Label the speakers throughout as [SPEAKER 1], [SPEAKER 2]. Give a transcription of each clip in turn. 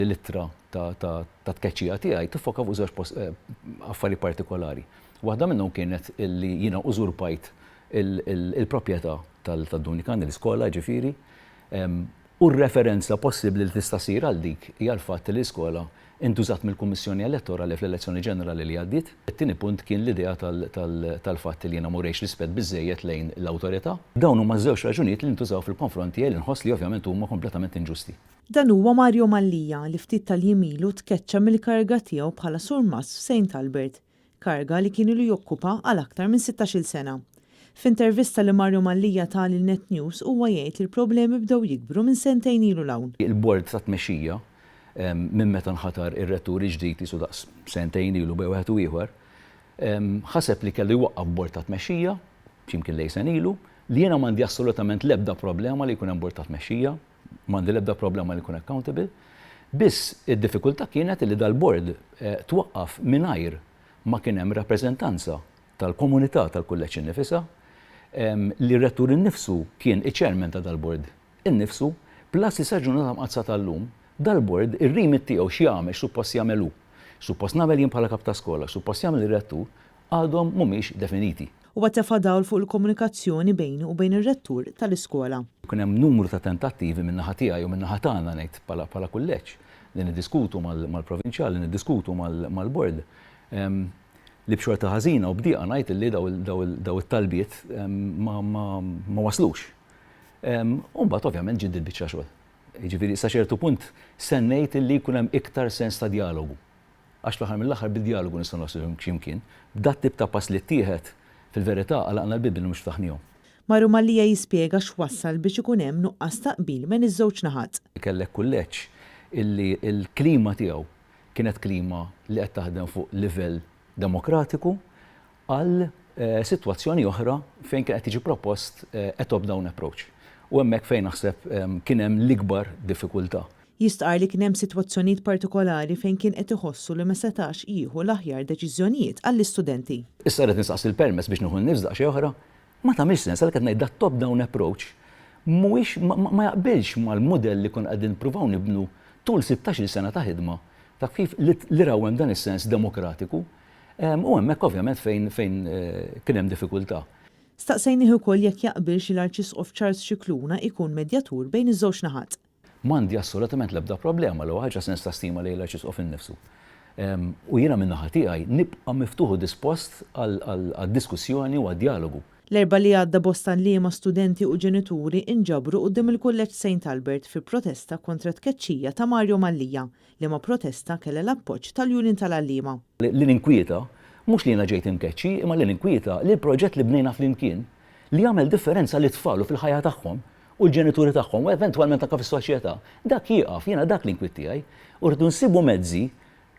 [SPEAKER 1] l-ittra ta' tkeċċija tiegħi tiffoka fuq żewġ affarijiet partikolari. Waħda minnhom kienet li jiena użurpajt il-proprjetà tad-Dunikan, l-iskola ġifieri, u r-referenza possibbli li tista' ssir għal dik hija l-fatt li l-iskola intużat mill-Kummissjoni Elettorali fl-elezzjoni ġenerali li għaddiet. It-tieni punt kien l-idea tal-fatt li jiena murejx rispett biżżejjed lejn l-awtorità. Dawn huma żewġ raġunijiet li ntużaw fil-konfront tiegħi li nħoss li ovvjament huma kompletament inġusti.
[SPEAKER 2] Dan huwa Mario Mallija li ftit tal-jimilu tkeċċa mill-karga tiegħu bħala surmass f'St Albert, karga li kienu li jokkupa għal aktar minn 16-il sena. F'intervista li Mario Mallija ta' Net News huwa jgħid li l-problemi bdew jikbru minn sentejn ilu l-hawn.
[SPEAKER 1] Il-bord ta' tmexxija minn meta nħatar ir-rettur ġdid isu daqs sentejn ilu bej wieħed u ieħor, ħaseb li kellu jwaqqaf bord ta' tmexxija x'imkien lejsen ilu li jiena m'għandi assolutament l-ebda problema li jkun hemm bord ta' tmexxija, m'għandi l-ebda problema li jkun accountable, biss id-diffikultà kienet li dal-bord twaqqaf mingħajr ma kien hemm rappreżentanza tal-komunità tal-kulleġġ innifisha, li r-rettur innifsu kien iċ-chairman ta' dal-bord innifsu, plus li sa ġurnata mqazza tal-lum dal-bord ir-remit tiegħu x'jagħmel suppost jagħmel hu. Suppost nagħmel jien bħala kap ta' skola, suppost jagħmel ir-rettur għadhom mhumiex definiti.
[SPEAKER 2] Huwa tefa' dawl fuq il-komunikazzjoni bejnu u bejn ir-rettur tal-iskola.
[SPEAKER 1] Kien hemm numru ta' tentattivi min-naħa tiegħi u min-naħa tagħna ngħid bħala kulleġġ li niddiskutu mal-provinċjal, li niddiskutu mal-bord. Li b'xorta ħażina u bdieqa ngħid li daw it-talbiet ma waslux. U mbagħad ovvjament ġid il-biċċa xogħol. Jiġifieri sa ċertu punt sennejt li jkun hemm iktar sens ta' dialogu. Għax fl-aħħar mill-aħħar bid-dialogu nistgħu naslu x'imkien. B'dat tip ta' pass li ttieħed fil-verità għalaqna l-bibli mhux ftaħnihom.
[SPEAKER 2] Mario Mallija jispjega x'wassal biex ikun hemm nuqqas taqbil bejn iż-żewġ naħat.
[SPEAKER 1] Kellek kulleġġ illi l-klima tiegħu kienet klima li qed taħdem fuq livell demokratiku għal sitwazzjoni oħra fejn kien qed tiġi propost a top-down approach. U hemmhekk fejn naħseb kien hemm l-ikbar diffikultà.
[SPEAKER 2] Jistqar li kien hemm sitwazzjonijiet partikolari fejn kien qed iħossu li ma setax jieħu l-aħjar deċiżjonijiet għall-istudenti.
[SPEAKER 1] Issa qed nistaqsi il-permess biex nieħu n-nifs daqsxejn oħra, ma tagħmilx sens għalhekk qed ngħid dat top-down approach mhuwiex ma jaqbilx mal-mudell li kun qegħdin nippruvaw nibnu tul 16-il sena ta' ħidma ta' kif li raw hemm dan is-sens demokratiku u hemmhekk ovvjament fejn kien hemm diffikultà.
[SPEAKER 2] Staqsejnieh ukoll jekk jaqbilx l-Arċisqof Charles Scicluna ikun medjatur bejn iż-żewġ naħat.
[SPEAKER 1] M'għandi assolutament l-ebda problema l ħaġa sens ta' stima lejn l-Arċisqof innifsu. U jiena min-naħa tiegħi nibqa' miftuħ u dispost għad-diskussjoni u għad-dialogu.
[SPEAKER 2] L-erba' li għadda bosta liema studenti u ġenituri inġabru quddiem il-Kulleġġ St Albert fi protesta kontra tkeċċija ta' Mario Mallija li ma protesta kellha l-appoġġ tal-Union tal-Għalliema.
[SPEAKER 1] L-inkwieta mhux li jiena ġejt imkeċċi, imma l-inkwieta li l-proġett li bnejna flimkien li jagħmel differenza li tfal fil-ħajja tagħhom u l-ġenituri tagħhom u eventwalment anke fis-soċjetà. Dak jieqaf, jiena dak l-inkwiet tiegħi u rridu nsibu mezzi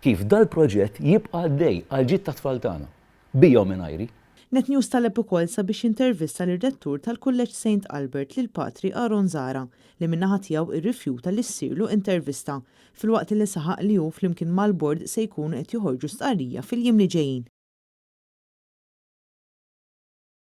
[SPEAKER 1] kif dal-proġett jibqa' għaddej għal ġid tat-tfal tagħna. Bija u mingħajri.
[SPEAKER 2] Net News taleb ukoll sabiex jintervista lir-rettur tal-Kulleġġ St Albert lil Patri Aaron Zara li min-naħa tiegħu irrifjuta li ssirlu intervista filwaqt li saħaq li hu flimkien mal-bord se jkunu qed joħorġu stqarrija fil-jiem li ġejjin.